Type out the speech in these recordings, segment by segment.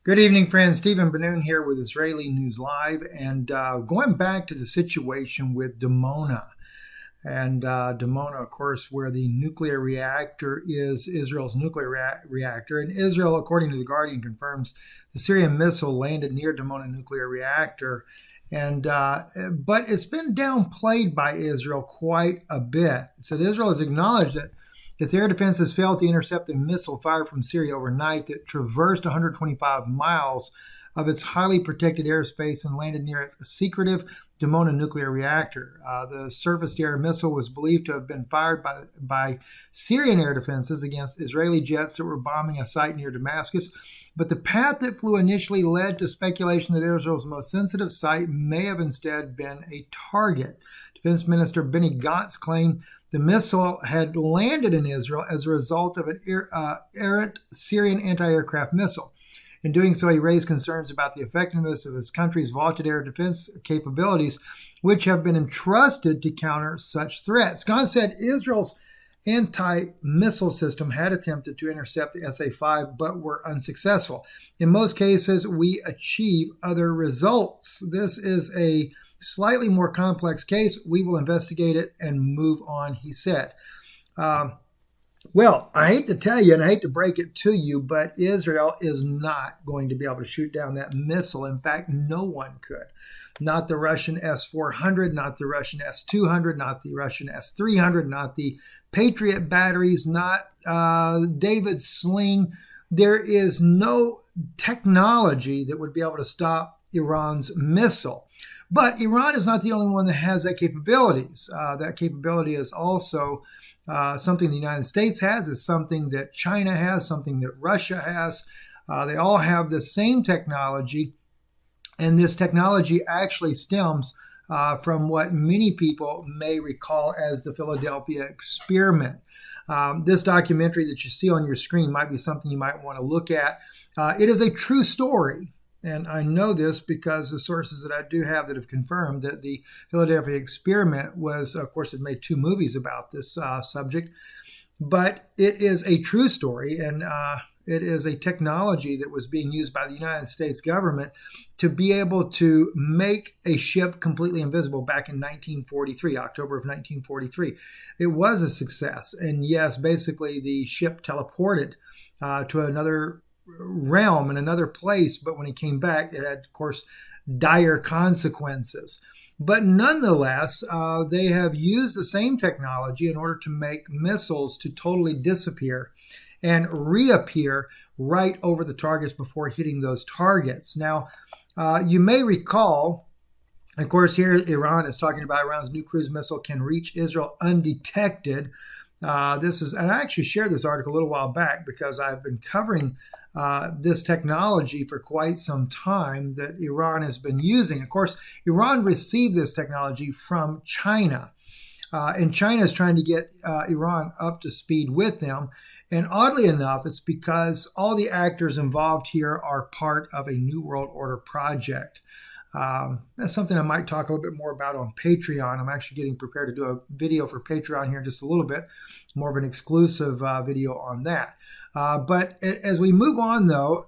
Good evening, friends. Stephen Ben-Nun here with Israeli News Live, and going back to the situation with Dimona. And Dimona, of course, where the nuclear reactor is Israel's nuclear reactor. And Israel, according to The Guardian, confirms the Syria Missile landed near Dimona nuclear reactor. And but it's been downplayed by Israel quite a bit. So Israel has acknowledged that its air defenses failed to intercept a missile fired from Syria overnight that traversed 125 miles of its highly protected airspace and landed near its secretive Dimona nuclear reactor. The surface-to-air missile was believed to have been fired by Syrian air defenses against Israeli jets that were bombing a site near Damascus. But the path that flew initially led to speculation that Israel's most sensitive site may have instead been a target. Defense Minister Benny Gantz claimed the missile had landed in Israel as a result of an errant Syrian anti-aircraft missile. In doing so, he raised concerns about the effectiveness of his country's vaunted air defense capabilities, which have been entrusted to counter such threats. Gantz said Israel's anti-missile system had attempted to intercept the SA-5, but were unsuccessful. In most cases, we achieve other results. This is a slightly more complex case. We will investigate it and move on, he said. Well, I hate to tell you and I hate to break it to you, but Israel is not going to be able to shoot down that missile. In fact, no one could. Not the Russian S-400, not the Russian S-200, not the Russian S-300, not the Patriot batteries, not David's sling. There is no technology that would be able to stop Iran's missile. But Iran is not the only one that has that capabilities. That capability is also something the United States has, is something that China has, something that Russia has. They all have the same technology, and this technology actually stems from what many people may recall as the Philadelphia experiment. This documentary that you see on your screen might be something you might want to look at. It is a true story. And I know this because the sources that I do have that have confirmed that the Philadelphia experiment was, of course, it made two movies about this subject. But it is a true story, and it is a technology that was being used by the United States government to be able to make a ship completely invisible back in 1943, October of 1943. It was a success. And yes, basically the ship teleported to another realm in another place, but when he came back, it had, of course, dire consequences. But nonetheless, they have used the same technology in order to make missiles to totally disappear and reappear right over the targets before hitting those targets. Now, you may recall, of course, here Iran is talking about Iran's new cruise missile can reach Israel undetected. And I actually shared this article a little while back because I've been covering this technology for quite some time that Iran has been using. Of course, Iran received this technology from China, and China is trying to get Iran up to speed with them. And oddly enough, it's because all the actors involved here are part of a New World Order project. That's something I might talk a little bit more about on Patreon. I'm actually getting prepared to do a video for Patreon here in just a little bit, more of an exclusive video on that. But as we move on, though,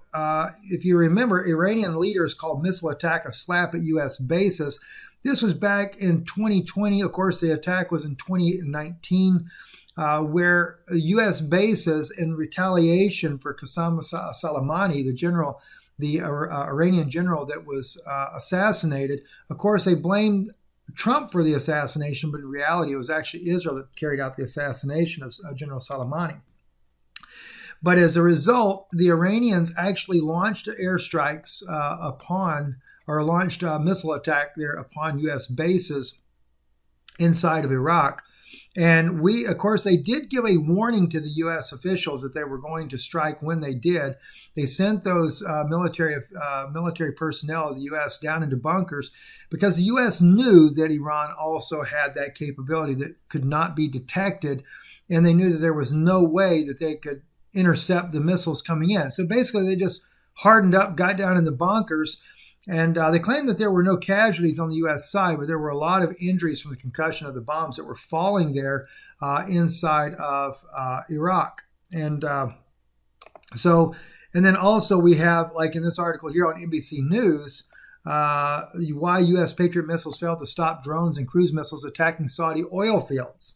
if you remember, Iranian leaders called missile attack a slap at U.S. bases. This was back in 2020. Of course, the attack was in 2019, where U.S. bases, in retaliation for Qasem Soleimani, the Iranian general that was assassinated. Of course, they blamed Trump for the assassination, but in reality, it was actually Israel that carried out the assassination of General Soleimani. But as a result, the Iranians actually launched airstrikes launched a missile attack there upon U.S. bases inside of Iraq. And of course, they did give a warning to the U.S. officials that they were going to strike when they did. They sent those military personnel of the U.S. down into bunkers because the U.S. knew that Iran also had that capability that could not be detected. And they knew that there was no way that they could intercept the missiles coming in. So basically, they just hardened up, got down in the bunkers. And they claimed that there were no casualties on the U.S. side, but there were a lot of injuries from the concussion of the bombs that were falling there inside of Iraq. And so And then also we have, like in this article here on NBC News, why U.S. Patriot missiles failed to stop drones and cruise missiles attacking Saudi oil fields.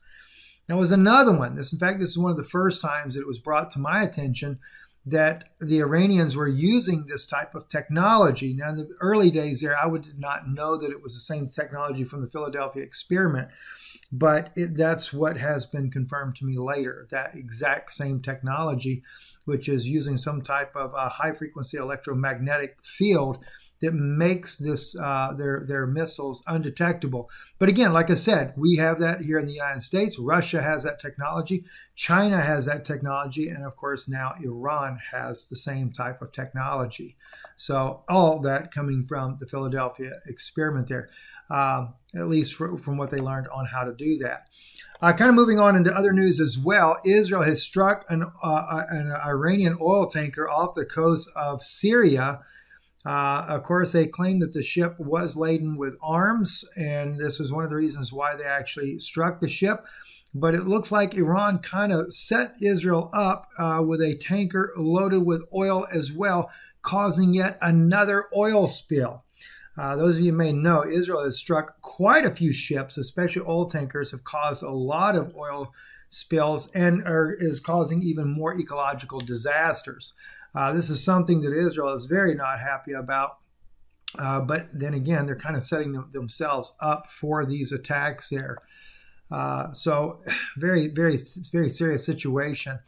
That was another one. This is one of the first times that it was brought to my attention that the Iranians were using this type of technology. Now, in the early days there, I did not know that it was the same technology from the Philadelphia experiment, but that's what has been confirmed to me later, that exact same technology, which is using some type of high-frequency electromagnetic field that makes this their missiles undetectable. But again, like I said, we have that here in the United States. Russia has that technology. China has that technology. And of course, now Iran has the same type of technology. So all that coming from the Philadelphia experiment there, at least from what they learned on how to do that. Kind of moving on into other news as well, Israel has struck an Iranian oil tanker off the coast of Syria. Of course, they claimed that the ship was laden with arms, and this was one of the reasons why they actually struck the ship. But it looks like Iran kind of set Israel up with a tanker loaded with oil as well, causing yet another oil spill. Those of you may know, Israel has struck quite a few ships, especially oil tankers, have caused a lot of oil spills and is causing even more ecological disasters. This is something that Israel is very not happy about. But then again, they're kind of setting themselves up for these attacks there. So very, very, very serious situation.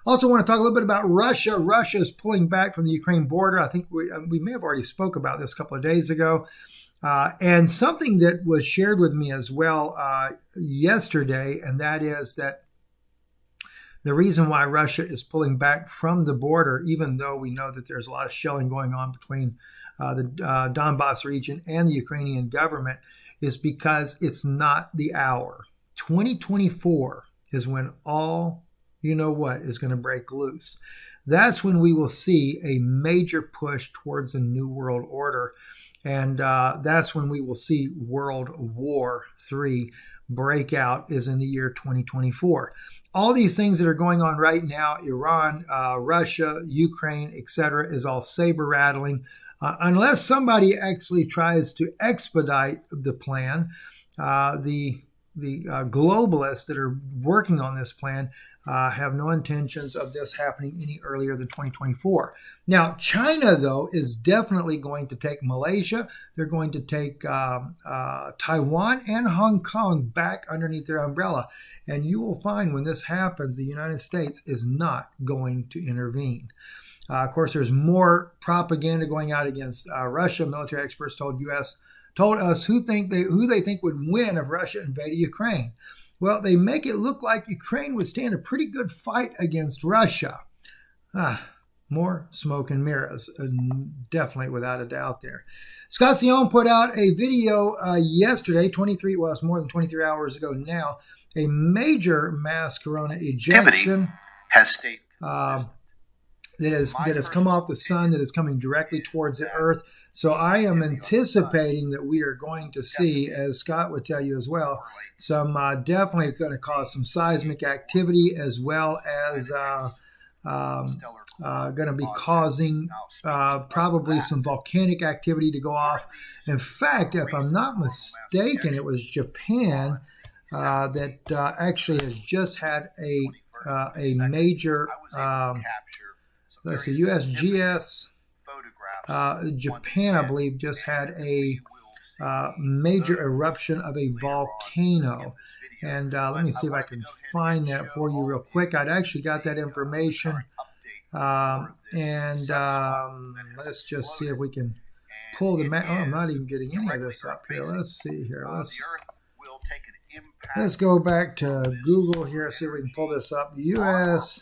Also want to talk a little bit about Russia. Russia is pulling back from the Ukraine border. I think we may have already spoke about this a couple of days ago. And something that was shared with me as well yesterday, and that is that the reason why Russia is pulling back from the border, even though we know that there's a lot of shelling going on between the Donbass region and the Ukrainian government, is because it's not the hour. 2024 is when all you know what is going to break loose. That's when we will see a major push towards a new world order. And that's when we will see World War III break out, is in the year 2024. All these things that are going on right now, Iran, Russia, Ukraine, etc., is all saber rattling. Unless somebody actually tries to expedite the plan, the globalists that are working on this plan have no intentions of this happening any earlier than 2024. Now, China, though, is definitely going to take Malaysia. They're going to take Taiwan and Hong Kong back underneath their umbrella. And you will find when this happens, the United States is not going to intervene. Of course, there's more propaganda going out against Russia. Military experts told us who they think would win if Russia invaded Ukraine. Well, they make it look like Ukraine would stand a pretty good fight against Russia. More smoke and mirrors, definitely without a doubt there. Scott Sion put out a video yesterday, it's more than 23 hours ago now, a major mass corona ejection has stayed that has come off the sun, that is coming directly towards the earth. So I am anticipating that we are going to see, as Scott would tell you as well, some definitely going to cause some seismic activity, as well as going to be causing probably some volcanic activity to go off. In fact, if I'm not mistaken, it was Japan that actually has just had a major let's see, USGS, Japan, I believe, just had a major eruption of a volcano. And let me see if I can find that for you real quick. I'd actually got that information. And let's just see if we can pull the map. Oh, I'm not even getting any of this up here. Let's see here. Let's go back to Google here, see if we can pull this up. USGS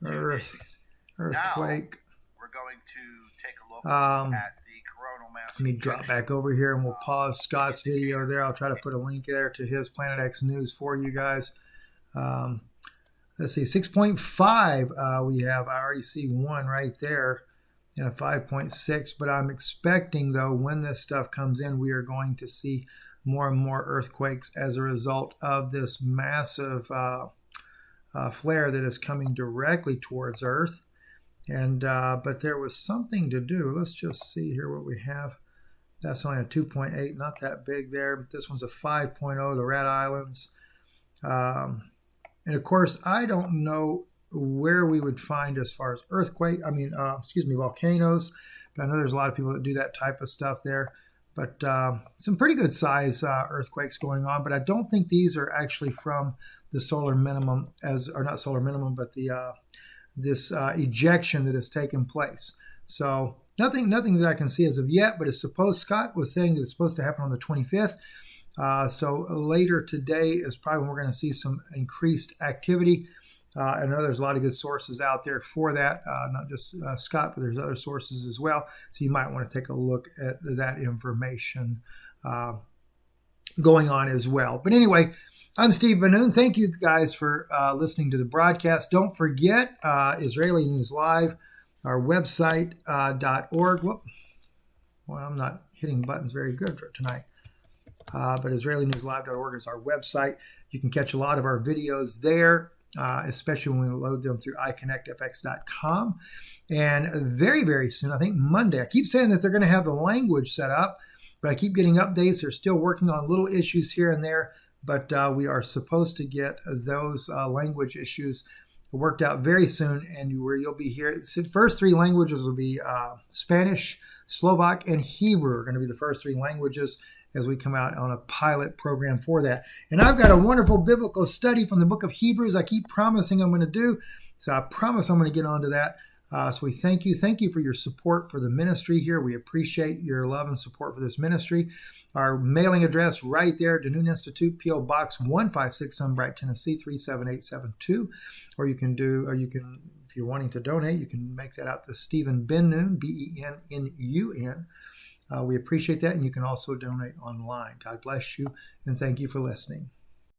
earthquake. We're going to take a look at the coronal mass. Let me drop back over here and we'll pause Scott's video there. I'll try to put a link there to his Planet X News for you guys. Let's see, 6.5 we have. I already see one right there, and a 5.6. But I'm expecting, though, when this stuff comes in, we are going to see more and more earthquakes as a result of this massive flare that is coming directly towards Earth. And but there was something to do. Let's just see here what we have. That's only a 2.8, not that big there. This one's a 5.0, the Red Islands. And of course, I don't know where we would find as far as volcanoes. But I know there's a lot of people that do that type of stuff there. But some pretty good size earthquakes going on. But I don't think these are actually from the solar minimum, or not solar minimum, but the this ejection that has taken place. So nothing that I can see as of yet. But it's supposed, Scott was saying that it's supposed to happen on the 25th. So later today is probably when we're going to see some increased activity. I know there's a lot of good sources out there for that, not just Scott, but there's other sources as well. So you might want to take a look at that information going on as well. But anyway, I'm Steve Ben-Nun. Thank you guys for listening to the broadcast. Don't forget Israeli News Live, our website, .org. Well, I'm not hitting buttons very good tonight. But IsraeliNewsLive.org is our website. You can catch a lot of our videos there, especially when we load them through iConnectFX.com. And very, very soon, I think Monday, I keep saying that they're going to have the language set up, but I keep getting updates. They're still working on little issues here and there, but we are supposed to get those language issues worked out very soon, and where you'll be here. The first three languages will be Spanish, Slovak, and Hebrew are going to be the first three languages as we come out on a pilot program for that. And I've got a wonderful biblical study from the book of Hebrews I keep promising I'm going to do. So I promise I'm going to get onto that. So we thank you. Thank you for your support for the ministry here. We appreciate your love and support for this ministry. Our mailing address right there, Ben-Nun Institute, P.O. Box 156, Sunbright, Tennessee, 37872. Or you can, if you're wanting to donate, you can make that out to Stephen Ben-Nun, B-E-N-N-U-N. We appreciate that, and you can also donate online. God bless you, and thank you for listening.